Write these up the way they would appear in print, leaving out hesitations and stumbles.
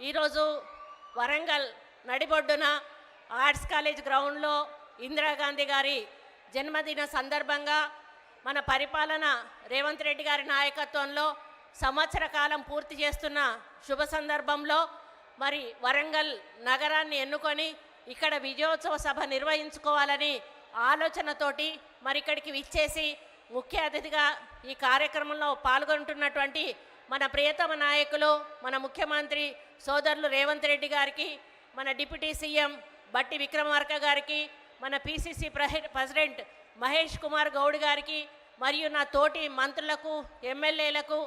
ఈరోజు వరంగల్ నడిబొడ్డున arts college గ్రౌండ్లో ఇందిరాగాంధీ గారి జన్మదిన సందర్భంగా మన పరిపాలన రేవంత్ రెడ్డి గారి నాయకత్వంలో సంవత్సర కాలం పూర్తి చేస్తున్న శుభ సందర్భంలో మరి వరంగల్ నగరాన్ని ఎన్నుకొని ఇక్కడ విజయోత్సవ సభ నిర్వహించుకోవాలని ఆలోచనతోటి మరి ఇక్కడికి విచ్చేసి ముఖ్య అతిథిగా ఈ కార్యక్రమంలో పాల్గొంటున్నటువంటి మన ప్రియతమ నాయకులు మన ముఖ్యమంత్రి సోదరులు రేవంత్ రెడ్డి గారికి, మన డిప్యూటీ సీఎం బట్టి విక్రమార్క గారికి, మన పిసిసి ప్రెసిడెంట్ మహేష్ కుమార్ గౌడ్ గారికి, మరియు నా తోటి మంత్రులకు, ఎమ్మెల్యేలకు,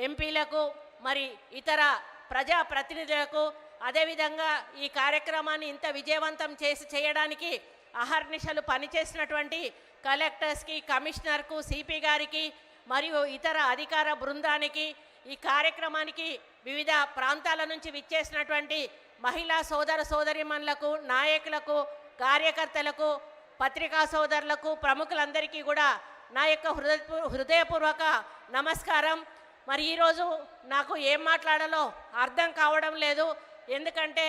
ఎంపీలకు, మరి ఇతర ప్రజాప్రతినిధులకు, అదేవిధంగా ఈ కార్యక్రమాన్ని ఇంత విజయవంతం చేయడానికి అహర్నిశలు పనిచేసినటువంటి కలెక్టర్స్కి, కమిషనర్కు, సిపి గారికి మరియు ఇతర అధికార బృందానికి, ఈ కార్యక్రమానికి వివిధ ప్రాంతాల నుంచి విచ్చేసినటువంటి మహిళా సోదరీమణులకు, నాయకులకు, కార్యకర్తలకు, పత్రికా సోదరులకు, ప్రముఖులందరికీ కూడా నా యొక్క హృదయపూర్వక నమస్కారం. మరి ఈరోజు నాకు ఏం మాట్లాడాలో అర్థం కావడం లేదు. ఎందుకంటే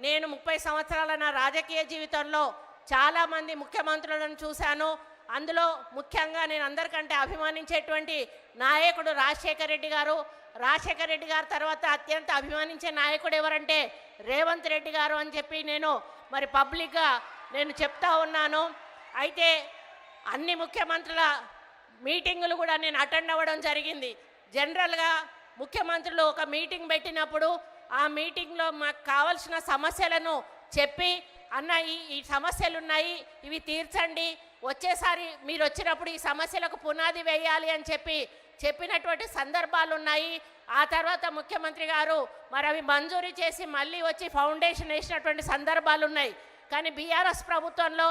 నేను 30 సంవత్సరాల నా రాజకీయ జీవితంలో చాలామంది ముఖ్యమంత్రులను చూశాను. అందులో ముఖ్యంగా నేను అందరికంటే అభిమానించేటువంటి నాయకుడు రాజశేఖర రెడ్డి గారు. రాజశేఖర రెడ్డి గారి తర్వాత అత్యంత అభిమానించే నాయకుడు ఎవరంటే రేవంత్ రెడ్డి గారు అని చెప్పి నేను మరి పబ్లిక్గా నేను చెప్తా ఉన్నాను. అయితే అన్ని ముఖ్యమంత్రుల మీటింగులు కూడా నేను అటెండ్ అవ్వడం జరిగింది. జనరల్గా ముఖ్యమంత్రులు ఒక మీటింగ్ పెట్టినప్పుడు ఆ మీటింగ్లో మాకు కావాల్సిన సమస్యలను చెప్పి, అన్న ఈ సమస్యలు ఉన్నాయి, ఇవి తీర్చండి, వచ్చేసారి మీరు వచ్చినప్పుడు ఈ సమస్యలకు పునాది వేయాలి అని చెప్పినటువంటి సందర్భాలు ఉన్నాయి. ఆ తర్వాత ముఖ్యమంత్రి గారు మరి అవి మంజూరు చేసి మళ్ళీ వచ్చి ఫౌండేషన్ వేసినటువంటి సందర్భాలు ఉన్నాయి. కానీ బీఆర్ఎస్ ప్రభుత్వంలో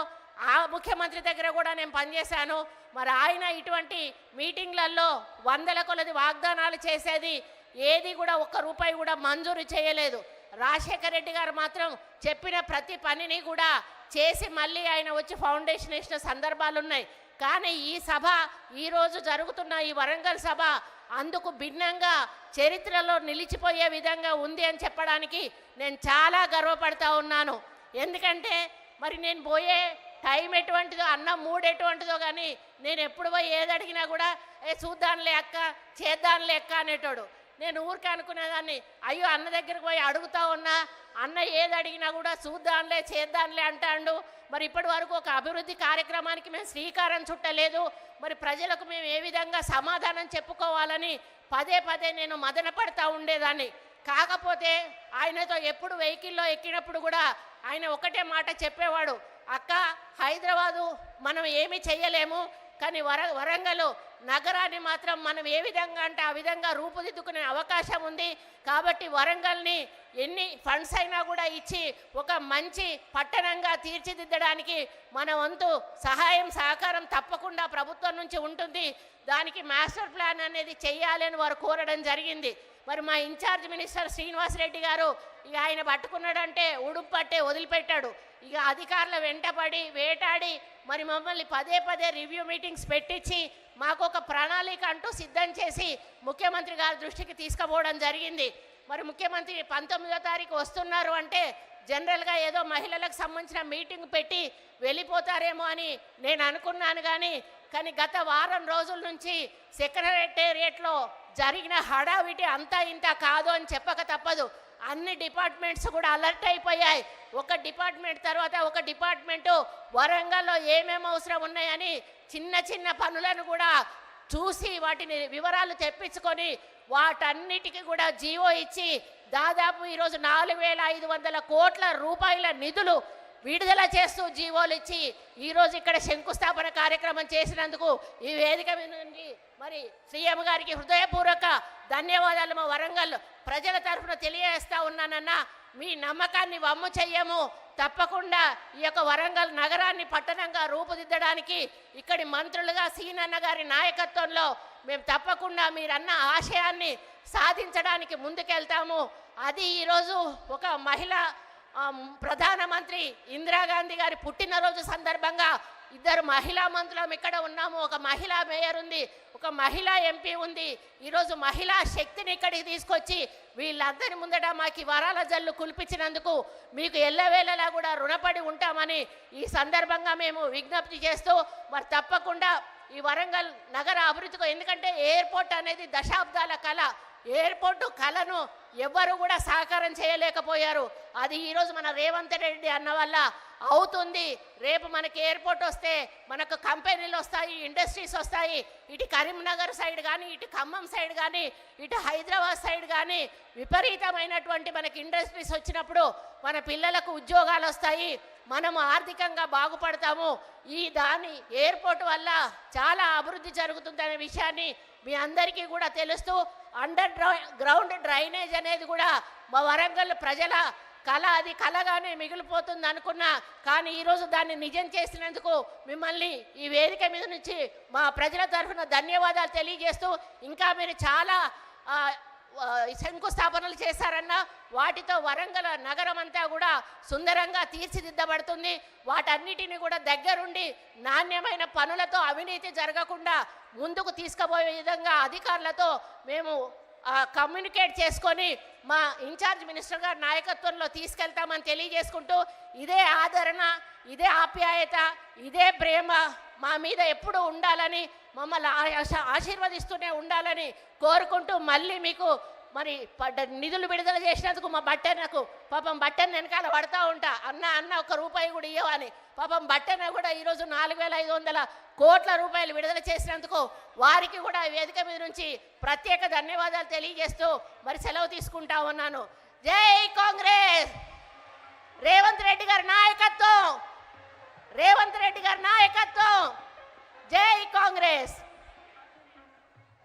ఆ ముఖ్యమంత్రి దగ్గర కూడా నేను పనిచేశాను. మరి ఆయన ఇటువంటి మీటింగ్లలో వందల కొలది వాగ్దానాలు చేసేది, ఏది కూడా ఒక్క రూపాయి కూడా మంజూరు చేయలేదు. రాజశేఖర రెడ్డి గారు మాత్రం చెప్పిన ప్రతి పనిని కూడా చేసి మళ్ళీ ఆయన వచ్చి ఫౌండేషన్ వేసిన సందర్భాలు ఉన్నాయి. కానీ ఈ సభ, ఈరోజు జరుగుతున్న ఈ వరంగల్ సభ అందుకు భిన్నంగా చరిత్రలో నిలిచిపోయే విధంగా ఉంది అని చెప్పడానికి నేను చాలా గర్వపడతా ఉన్నాను. ఎందుకంటే మరి నేను పోయే టైం ఎటువంటిదో, అన్న మూడు ఎటువంటిదో, కానీ నేను ఎప్పుడు పోయి ఏది అడిగినా కూడా చూద్దాంలే అక్క, చేద్దాంలే అక్క అనేటోడు. నేను ఊరికే అనుకునేదాన్ని, అయ్యో అన్న దగ్గరికి పోయి అడుగుతా ఉన్నా, అన్న ఏది అడిగినా కూడా చూద్దాంలే చేద్దాంలే అంటాడు. మరి ఇప్పటి వరకు ఒక అభివృద్ధి కార్యక్రమానికి మేము శ్రీకారం చుట్టలేదు. మరి ప్రజలకు మేము ఏ విధంగా సమాధానం చెప్పుకోవాలని పదే పదే నేను మదన పడతా ఉండేదాన్ని. కాకపోతే ఆయనతో ఎప్పుడు వెహికల్లో ఎక్కినప్పుడు కూడా ఆయన ఒకటే మాట చెప్పేవాడు, అక్క హైదరాబాదు మనం ఏమీ చెయ్యలేము, కానీ వరంగల్ నగరాన్ని మాత్రం మనం ఏ విధంగా అంటే ఆ విధంగా రూపుదిద్దుకునే అవకాశం ఉంది. కాబట్టి వరంగల్ని ఎన్ని ఫండ్స్ అయినా కూడా ఇచ్చి ఒక మంచి పట్టణంగా తీర్చిదిద్దడానికి మన వంతు సహాయం సహకారం తప్పకుండా ప్రభుత్వం నుంచి ఉంటుంది. దానికి మాస్టర్ ప్లాన్ అనేది చెయ్యాలని వారు కోరడం జరిగింది. మరి మా ఇన్ఛార్జ్ మినిస్టర్ శ్రీనివాసరెడ్డి గారు ఇక ఆయన పట్టుకున్నాడంటే ఉడుపు పట్టే వదిలిపెట్టాడు. ఇక అధికారుల వెంటపడి వేటాడి మరి మమ్మల్ని పదే పదే రివ్యూ మీటింగ్స్ పెట్టించి మాకు ఒక ప్రణాళిక అంటూ సిద్ధం చేసి ముఖ్యమంత్రి గారి దృష్టికి తీసుకుపోవడం జరిగింది. మరి ముఖ్యమంత్రి 19వ తారీఖు వస్తున్నారు అంటే జనరల్గా ఏదో మహిళలకు సంబంధించిన మీటింగ్ పెట్టి వెళ్ళిపోతారేమో అని నేను అనుకున్నాను. కానీ గత వారం రోజుల నుంచి సెక్రటేరియట్లో జరిగిన హడావిడి అంతా ఇంత కాదు అని చెప్పక తప్పదు. అన్ని డిపార్ట్మెంట్స్ కూడా అలర్ట్ అయిపోయాయి. ఒక డిపార్ట్మెంట్ తర్వాత ఒక డిపార్ట్మెంటు వరంగల్లో ఏమేమి అవసరం ఉన్నాయని చిన్న చిన్న పనులను కూడా చూసి వాటిని వివరాలు తెప్పించుకొని వాటన్నిటికీ కూడా జీవో ఇచ్చి దాదాపు ఈరోజు 4,500 కోట్ల రూపాయల నిధులు విడుదల చేస్తూ జీవోలు ఇచ్చి ఈరోజు ఇక్కడ శంకుస్థాపన కార్యక్రమం చేసినందుకు ఈ వేదిక మీద నుండి మరి సీఎం గారికి హృదయపూర్వక ధన్యవాదాలు మా వరంగల్ ప్రజల తరఫున తెలియజేస్తా ఉన్నానన్నా. మీ నమ్మకాన్ని వమ్ము చెయ్యము. తప్పకుండా ఈ యొక్క వరంగల్ నగరాన్ని పట్టణంగా రూపుదిద్దడానికి ఇక్కడి మంత్రులుగా సీనన్న గారి నాయకత్వంలో మేము తప్పకుండా మీరన్న ఆశయాన్ని సాధించడానికి ముందుకెళ్తాము. అది ఈరోజు ఒక మహిళ ప్రధానమంత్రి ఇందిరాగాంధీ గారి పుట్టినరోజు సందర్భంగా 2 మహిళా మంత్రులం ఇక్కడ ఉన్నాము, ఒక మహిళా మేయర్ ఉంది, ఒక మహిళా ఎంపీ ఉంది. ఈరోజు మహిళా శక్తిని ఇక్కడికి తీసుకొచ్చి వీళ్ళందరి ముందట మాకు వరాల జల్లు కుల్పించినందుకు మీకు ఎల్లవేళలా కూడా రుణపడి ఉంటామని ఈ సందర్భంగా మేము విజ్ఞప్తి చేస్తూ, మరి తప్పకుండా ఈ వరంగల్ నగర అభివృద్ధికి, ఎందుకంటే ఎయిర్పోర్ట్ అనేది దశాబ్దాల కళ, ఎయిర్పోర్టు కళను ఎవ్వరు కూడా సహకారం చేయలేకపోయారు. అది ఈరోజు మన రేవంత్ రెడ్డి అన్న వల్ల అవుతుంది. రేపు మనకి ఎయిర్పోర్ట్ వస్తే మనకు కంపెనీలు వస్తాయి, ఇండస్ట్రీస్ వస్తాయి. ఇటు కరీంనగర్ సైడ్ కానీ, ఇటు ఖమ్మం సైడ్ కానీ, ఇటు హైదరాబాద్ సైడ్ కానీ విపరీతమైనటువంటి మనకి ఇండస్ట్రీస్ వచ్చినప్పుడు మన పిల్లలకు ఉద్యోగాలు వస్తాయి, మనము ఆర్థికంగా బాగుపడతాము. ఈ దాని ఎయిర్పోర్ట్ వల్ల చాలా అభివృద్ధి జరుగుతుందనే విషయాన్ని మీ అందరికీ కూడా తెలుస్తూ, గ్రౌండ్ డ్రైనేజ్ అనేది కూడా మా వరంగల్ ప్రజల కళ, అది కళగానే మిగిలిపోతుంది అనుకున్నా. కానీ ఈరోజు దాన్ని నిజం చేసినందుకు మిమ్మల్ని ఈ వేదిక మీద నుంచి మా ప్రజల తరఫున ధన్యవాదాలు తెలియజేస్తూ, ఇంకా మీరు చాలా శంకుస్థాపనలు చేశారన్న వాటితో వరంగల్ నగరం అంతా కూడా సుందరంగా తీర్చిదిద్దబడుతుంది. వాటన్నిటిని కూడా దగ్గరుండి నాణ్యమైన పనులతో అవినీతి జరగకుండా ముందుకు తీసుకుపోయే విధంగా అధికారులతో మేము కమ్యూనికేట్ చేసుకొని మా ఇన్ఛార్జ్ మినిస్టర్ గారి నాయకత్వంలో తీసుకెళ్తామని తెలియజేసుకుంటూ, ఇదే ఆదరణ, ఇదే ఆప్యాయత, ఇదే ప్రేమ మా మీద ఎప్పుడు ఉండాలని, మమ్మల్ని ఆశీర్వదిస్తూనే ఉండాలని కోరుకుంటూ, మళ్ళీ మీకు మరి నిధులు విడుదల చేసినందుకు మా బట్టన్నకు పాపం బట్టన్న వెనకాల పడతా ఉంటా, అన్న ₹1 కూడా ఇవ్వని, పాపం బట్టన్న కూడా ఈరోజు 4,500 కోట్ల రూపాయలు విడుదల చేసినందుకు వారికి కూడా వేదిక మీద నుంచి ప్రత్యేక ధన్యవాదాలు తెలియజేస్తూ మరి సెలవు తీసుకుంటా ఉన్నాను. జై కాంగ్రెస్! రేవంత్ రెడ్డి గారి నాయకత్వం, రేవంత్ రెడ్డి గారి నాయకత్వం! జై కాంగ్రెస్!